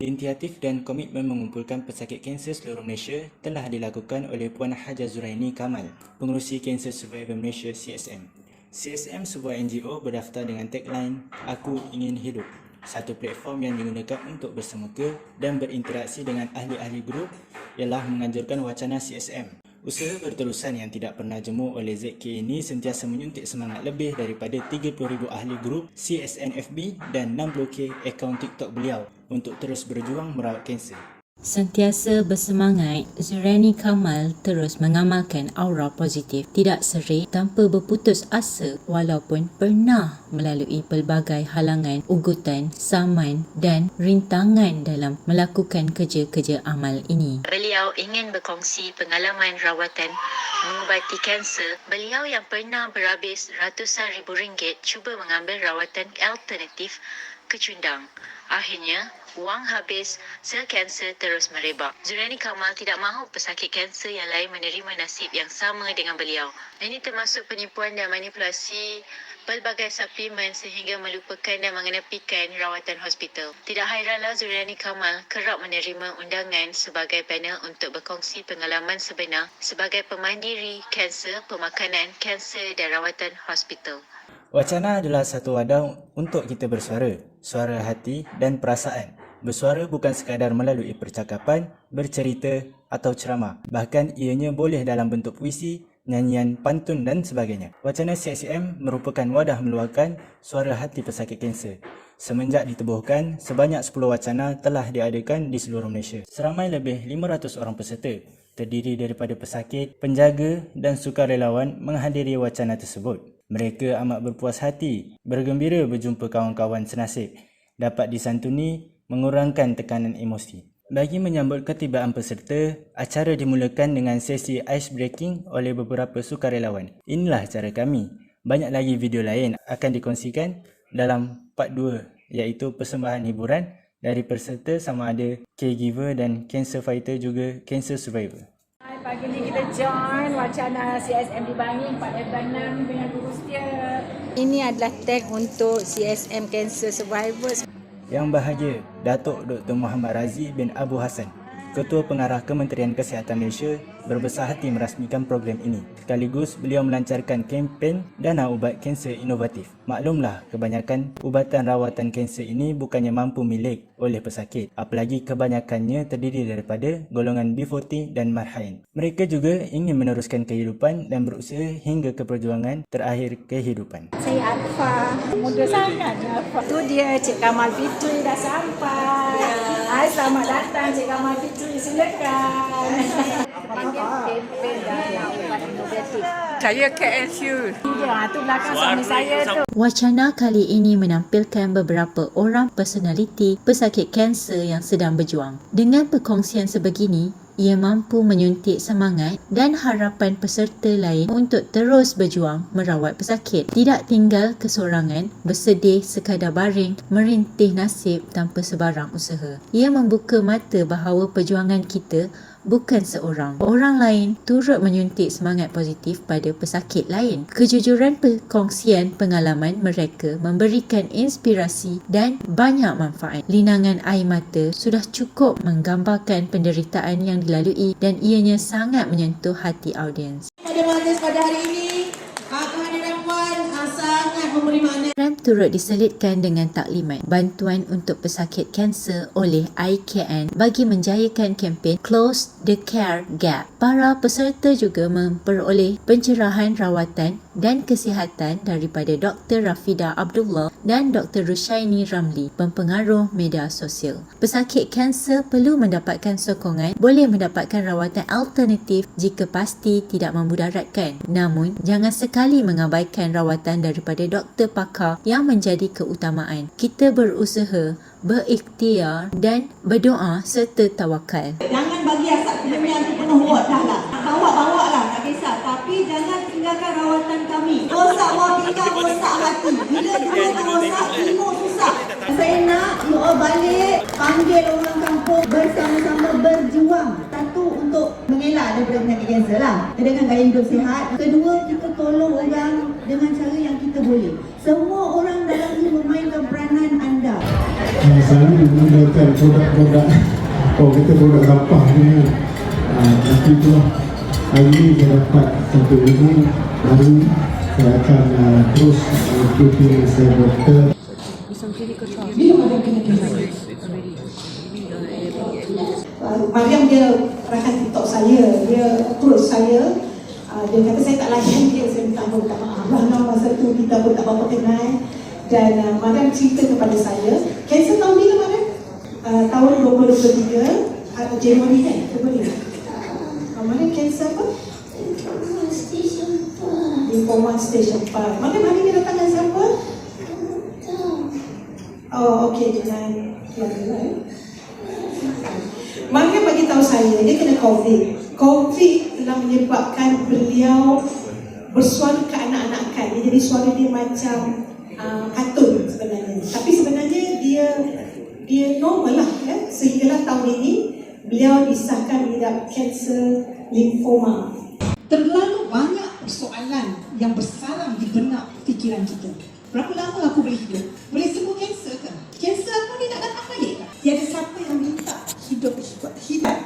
Inisiatif dan komitmen mengumpulkan pesakit kanser seluruh Malaysia telah dilakukan oleh Puan Haja Zuraini Kamal, Pengerusi Cancer Survivor Malaysia CSM. CSM sebuah NGO berdaftar dengan tagline Aku Ingin Hidup, satu platform yang digunakan untuk bersemuka dan berinteraksi dengan ahli-ahli grup ialah menganjurkan wacana CSM. Usaha berterusan yang tidak pernah jemu oleh ZK ini sentiasa menyuntik semangat lebih daripada 30,000 ahli grup CSNFB dan 60k akaun TikTok beliau untuk terus berjuang merawat kanser. Sentiasa bersemangat, Zuraini Kamal terus mengamalkan aura positif, tidak serik tanpa berputus asa walaupun pernah melalui pelbagai halangan, ugutan, saman dan rintangan dalam melakukan kerja-kerja amal ini. Beliau ingin berkongsi pengalaman rawatan mengubati kanser. Beliau yang pernah berhabis ratusan ribu ringgit cuba mengambil rawatan alternatif ke cundang. Akhirnya, wang habis, sel kanser terus merebak. Zuraini Kamal tidak mahu pesakit kanser yang lain menerima nasib yang sama dengan beliau. Ini termasuk penipuan dan manipulasi pelbagai suplemen sehingga melupakan dan mengenepikan rawatan hospital. Tidak hairanlah Zuraini Kamal kerap menerima undangan sebagai panel untuk berkongsi pengalaman sebenar sebagai pemandiri kanser, pemakanan kanser dan rawatan hospital. Wacana adalah satu wadah untuk kita bersuara, suara hati dan perasaan. Bersuara bukan sekadar melalui percakapan, bercerita atau ceramah. Bahkan ianya boleh dalam bentuk puisi, nyanyian, pantun dan sebagainya. Wacana CSM merupakan wadah meluahkan suara hati pesakit kanser. Semenjak ditubuhkan, sebanyak 10 wacana telah diadakan di seluruh Malaysia. Seramai lebih 500 orang peserta, terdiri daripada pesakit, penjaga dan sukarelawan menghadiri wacana tersebut. Mereka amat berpuas hati, bergembira berjumpa kawan-kawan senasib, dapat disantuni, mengurangkan tekanan emosi. Bagi menyambut ketibaan peserta, acara dimulakan dengan sesi ice breaking oleh beberapa sukarelawan. Inilah cara kami. Banyak lagi video lain akan dikongsikan dalam part 2, iaitu persembahan hiburan dari peserta sama ada caregiver dan cancer fighter juga cancer survivor. Pagi ni kita join wacana CSM di Bangi 4/6 dengan Guru Setia. Ini adalah tag untuk CSM Cancer Survivors. Yang bahagia, Datuk Dr. Muhammad Razi bin Abu Hassan, Ketua Pengarah Kementerian Kesihatan Malaysia, berbesar hati merasmikan program ini. Sekaligus beliau melancarkan kempen dana ubat kanser inovatif. Maklumlah, kebanyakan ubatan rawatan kanser ini bukannya mampu milik oleh pesakit, apalagi kebanyakannya terdiri daripada golongan B40 dan marhain. Mereka juga ingin meneruskan kehidupan dan berusaha hingga ke perjuangan terakhir kehidupan. Saya Arfa, muda sangat Arfa. Tu dia Cik Kamal Fitri dah sampai. Hai, selamat datang Cik Kamal Fitri, silakan. Kempen dana ubat inovatif. Saya KSU. Ya, tu belakang suami saya tu. Wacana kali ini menampilkan beberapa orang personaliti pesakit kanser yang sedang berjuang. Dengan perkongsian sebegini, ia mampu menyuntik semangat dan harapan peserta lain untuk terus berjuang merawat pesakit. Tidak tinggal kesorangan, bersedih sekadar baring, merintih nasib tanpa sebarang usaha. Ia membuka mata bahawa perjuangan kita bukan seorang. Orang lain turut menyuntik semangat positif pada pesakit lain. Kejujuran perkongsian pengalaman mereka memberikan inspirasi dan banyak manfaat. Linangan air mata sudah cukup menggambarkan penderitaan yang dilalui dan ianya sangat menyentuh hati audiens. Pada majlis pada hari ini, kehadiran Puan sangat memberi makna. Program turut diselitkan dengan taklimat bantuan untuk pesakit kanser oleh IKN bagi menjayakan kempen Close the Care Gap. Para peserta juga memperoleh pencerahan rawatan dan kesihatan daripada Dr. Rafida Abdullah dan Dr. Rushaini Ramli, pempengaruh media sosial. Pesakit kanser perlu mendapatkan sokongan, boleh mendapatkan rawatan alternatif jika pasti tidak memudaratkan. Namun, jangan sekali mengabaikan rawatan daripada doktor pakar yang menjadi keutamaan. Kita berusaha, berikhtiar dan berdoa serta tawakal. Jangan bagi asap kemudian tu penuh ward dah lah. Bawa lah, tak kisah. Tapi jangan tinggalkan rawatan kami. Rosak wafikat, rosak hati. Bila kita rosak, ilmu susah. Saya nak you all balik, panggil orang kampung bersama-sama berjuang. Satu, untuk mengelak daripada penyakit kanser lah. Dengan gaya hidup sihat. Kedua, kita tolong orang dengan cara yang kita boleh. Semua orang dalam ini memainkan peranan anda. selalu menggunakan produk-produk kita produk sampah ni. Tapi itulah hari ini saya dapat satu ilmu baru. Saya akan terus ikuti saya doktor. Mariam dia rakan TikTok saya, dia approach saya. Dia kata saya tak layan dia, saya minta maaf. Masa tu kita pun tak apa-apa kenal. Dan Mariam cerita kepada saya, kanser tahun bila Mariam? Tahun 2023, Januari kan? Februari. Mariam kanser apa? Lymphoma stage 4. Mariam hari ni datang dengan siapa? Oh, okey, dengan keluarga. Mariam bagi tahu saya dia kena COVID. COVID telah menyebabkan beliau bersuara keanak-anakan. Jadi suara dia macam kartun sebenarnya. Tapi sebenarnya dia normal lah ya. Sehinggalah tahun ini beliau disahkan mengidap kanser limfoma. Terlalu banyak persoalan yang bersalam di benak fikiran kita. Berapa lama aku boleh hidup? Boleh sembuh kanser ke? Kanser aku ni nak datang balik ke? Tiada siapa yang minta hidup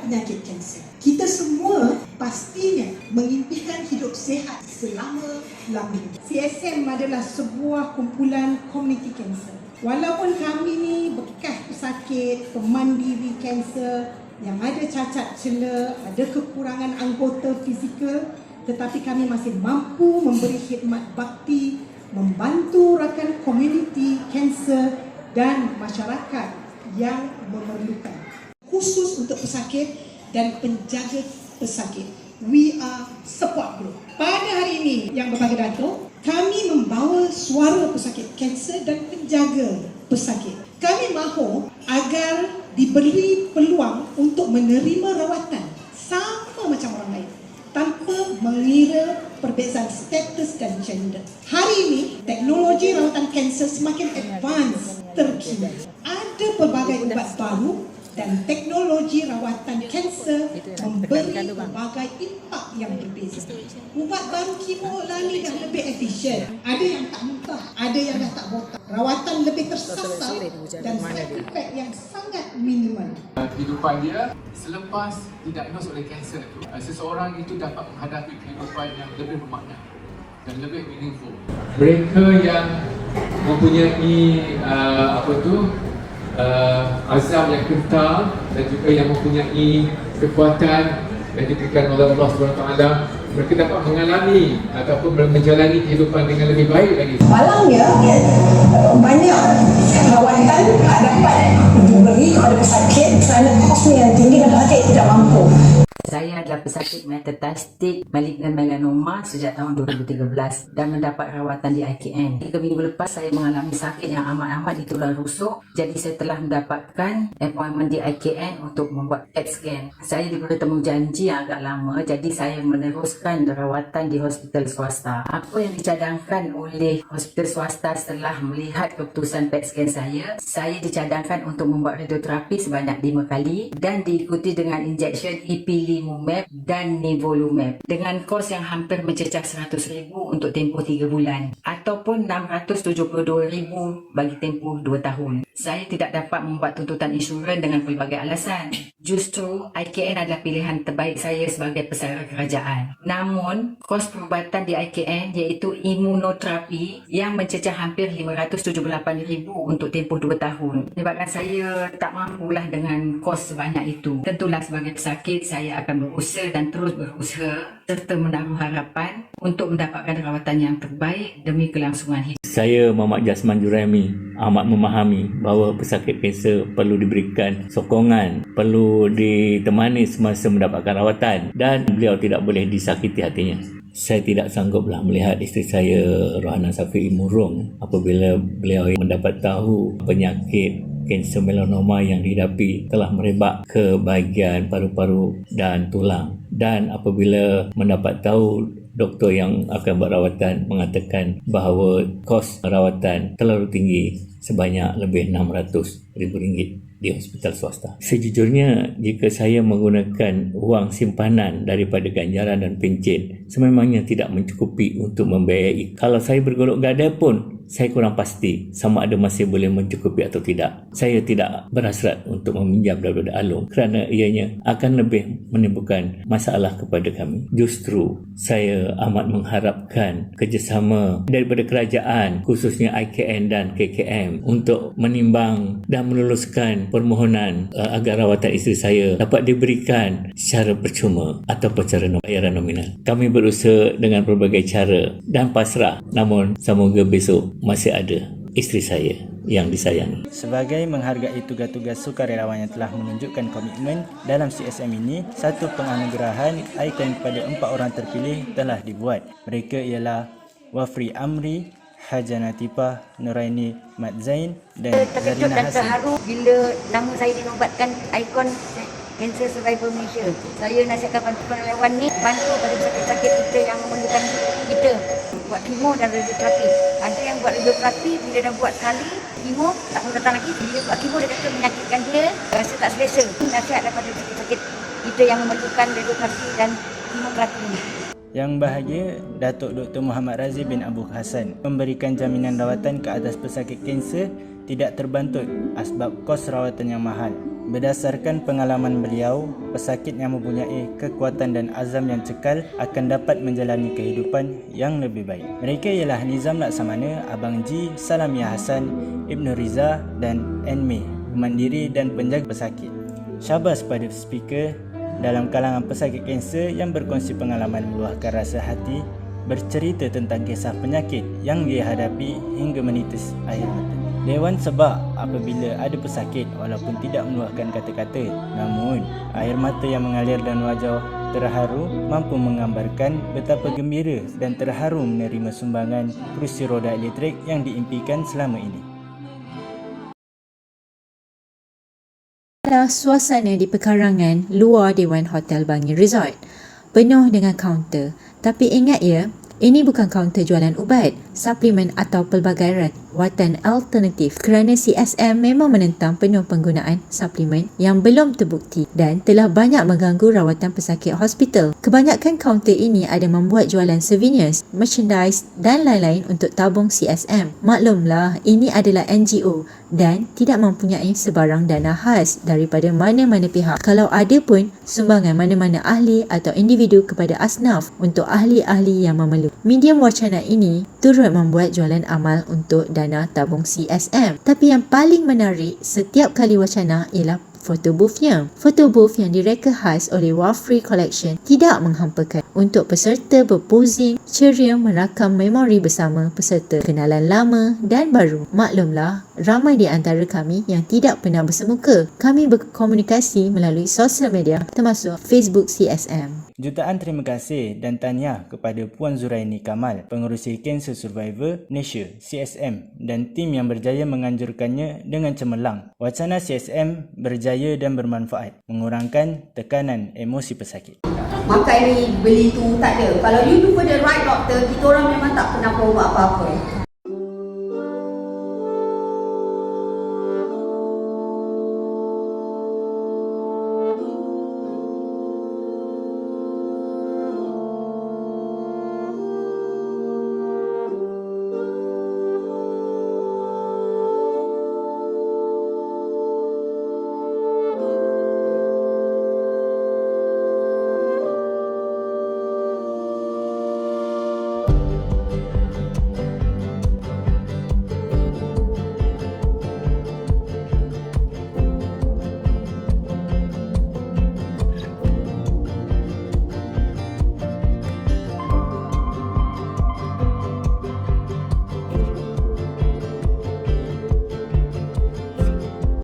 penyakit kanser. Kita semua pastinya mengimpikan hidup sehat selama-lamanya. CSM adalah sebuah kumpulan komuniti kanser. Walaupun kami ni bekas pesakit, pemandiri kanser yang ada cacat cela, ada kekurangan anggota fizikal, tetapi kami masih mampu memberi khidmat bakti, membantu rakan komuniti kanser dan masyarakat yang memerlukan. Khusus untuk pesakit dan penjaga pesakit. We are support group. Pada hari ini yang berbahagia Dato', kami membawa suara pesakit kanser dan penjaga pesakit. Kami mahu agar diberi peluang untuk menerima rawatan sama macam orang lain, tanpa mengira perbezaan status dan gender. Hari ini, teknologi rawatan kanser semakin advance, terkini. Ada pelbagai ubat baru dan teknologi rawatan kanser memberi pelbagai impak yang berbeza. Ubat baru kemoterapi dah lebih efisien. Ada yang tak muntah, ada yang dah tak botak. Rawatan lebih tersasar dan side effect yang sangat minimal. Kehidupan dia selepas didiagnos oleh kanser itu, seseorang itu dapat menghadapi kehidupan yang lebih bermakna dan lebih meaningful. Mereka yang mempunyai azam yang kental dan juga yang mempunyai kekuatan yang diberikan oleh Allah SWT, mereka dapat mengalami ataupun menjalani kehidupan dengan lebih baik lagi. Malangnya, banyak rawatan dapat diberi kepada pesakit kerana kosnya yang tinggi dan pesakit tidak mampu. Saya adalah pesakit metastatik malignan melanoma sejak tahun 2013 dan mendapat rawatan di IKN. 3 minggu lepas saya mengalami sakit yang amat-amat di tulang rusuk. Jadi saya telah mendapatkan appointment di IKN untuk membuat PET scan. Saya diberi temu janji yang agak lama, jadi saya meneruskan rawatan di hospital swasta. Apa yang dicadangkan oleh hospital swasta setelah melihat keputusan PET scan saya dicadangkan untuk membuat radioterapi sebanyak 5 kali dan diikuti dengan injection ipilimumab dan nivolumab dengan kos yang hampir mencecah 100,000 untuk tempoh 3 bulan ataupun 672,000 bagi tempoh 2 tahun. Saya tidak dapat membuat tuntutan insurans dengan pelbagai alasan. Justru IKN adalah pilihan terbaik saya sebagai pesara kerajaan. Namun, kos perubatan di IKN iaitu imunoterapi yang mencecah hampir 578,000 untuk tempoh 2 tahun. Menyebabkan saya tak mampulah dengan kos sebanyak itu. Tentulah sebagai pesakit, saya akan berusaha dan terus berusaha serta menaruh harapan untuk mendapatkan rawatan yang terbaik demi kelangsungan hidup. Saya Muhammad Jasman Juraimi amat memahami bahawa pesakit kanser perlu diberikan sokongan, perlu ditemani semasa mendapatkan rawatan dan beliau tidak boleh disakiti hatinya. Saya tidak sangguplah melihat isteri saya Rohana Safi'i murung apabila beliau mendapat tahu penyakit kanser melanoma yang dihidapi telah merebak ke bahagian paru-paru dan tulang. Dan apabila mendapat tahu doktor yang akan buat rawatan mengatakan bahawa kos rawatan terlalu tinggi, sebanyak lebih RM600,000 di hospital swasta. Sejujurnya, jika saya menggunakan wang simpanan daripada ganjaran dan pencen, sememangnya tidak mencukupi untuk membiayai. Kalau saya bergolok gada pun, saya kurang pasti sama ada masih boleh mencukupi atau tidak. Saya tidak berhasrat untuk meminjam daripada Along kerana ianya akan lebih menimbulkan masalah kepada kami. Justru, saya amat mengharapkan kerjasama daripada kerajaan, khususnya IKN dan KKM untuk menimbang dan meluluskan permohonan agar rawatan isteri saya dapat diberikan secara percuma ataupun secara bayaran nominal. Kami berusaha dengan pelbagai cara dan pasrah, namun semoga besok masih ada isteri saya yang disayangi. Sebagai menghargai tugas-tugas sukarelawan yang telah menunjukkan komitmen dalam CSM ini, satu penganugerahan ikon kepada 4 orang terpilih telah dibuat. Mereka ialah Wafri Amri, Haja Natifah, Nuraini Mat Zain dan terkejut Zarina dan Hassan. terharu bila nama saya dinobatkan ikon Cancer Survivor Malaysia. Saya nasihatkan penrelawan ni bantu pada pesakit-pesakit kita yang memerlukan kita buat kemo dan radioterapi. Ada yang buat radioterapi, bila dah buat sekali kemo tak mau datang lagi. Bila buat kemo dia kata menyakitkan dia, rasa tak selesa. Nasihat daripada pesakit-pesakit kita yang memerlukan radioterapi dan kemoterapi ni. Yang bahagia, Datuk Dr. Muhammad Razif bin Abu Hassan memberikan jaminan rawatan ke atas pesakit kanser tidak terbantut asbab kos rawatan yang mahal. Berdasarkan pengalaman beliau, pesakit yang mempunyai kekuatan dan azam yang cekal akan dapat menjalani kehidupan yang lebih baik. Mereka ialah Nizam Laksamana, Abang Ji, Salamia Hassan, Ibnu Riza dan Enmi, Mandiri dan penjaga pesakit. Syabas pada speaker dalam kalangan pesakit kanser yang berkongsi pengalaman meluahkan rasa hati, bercerita tentang kisah penyakit yang dia hadapi hingga menitis air mata. Dewan sebab apabila ada pesakit walaupun tidak meluahkan kata-kata, namun air mata yang mengalir dan wajah terharu mampu menggambarkan betapa gembira dan terharu menerima sumbangan kerusi roda elektrik yang diimpikan selama ini. Suasana di pekarangan luar Dewan Hotel Bangi Resort penuh dengan kaunter. Tapi ingat ya, ini bukan kaunter jualan ubat, suplemen atau pelbagai rawatan alternatif kerana CSM memang menentang penuh penggunaan suplemen yang belum terbukti dan telah banyak mengganggu rawatan pesakit hospital. Kebanyakan kaunter ini ada membuat jualan souvenirs, merchandise dan lain-lain untuk tabung CSM. Maklumlah, ini adalah NGO dan tidak mempunyai sebarang dana khas daripada mana-mana pihak. Kalau ada pun, sumbangan mana-mana ahli atau individu kepada asnaf untuk ahli-ahli yang memerlukan. Medium wacana ini turut membuat jualan amal untuk dana tabung CSM. Tapi yang paling menarik setiap kali wacana ialah foto booth-nya. Foto booth yang direka khas oleh Wafri Collection tidak menghampakan untuk peserta berposing ceria merakam memori bersama peserta kenalan lama dan baru. Maklumlah, ramai di antara kami yang tidak pernah bersemuka. Kami berkomunikasi melalui sosial media termasuk Facebook CSM. Jutaan terima kasih dan tahniah kepada Puan Zuraini Kamal, pengerusi Cancer Survivor Malaysia CSM dan tim yang berjaya menganjurkannya dengan cemerlang. Wacana CSM berjaya dan bermanfaat, mengurangkan tekanan emosi pesakit. Makan ni, beli tu, tak ada. Kalau you jumpa the right doctor, kita orang memang tak pernah perlu buat apa-apa.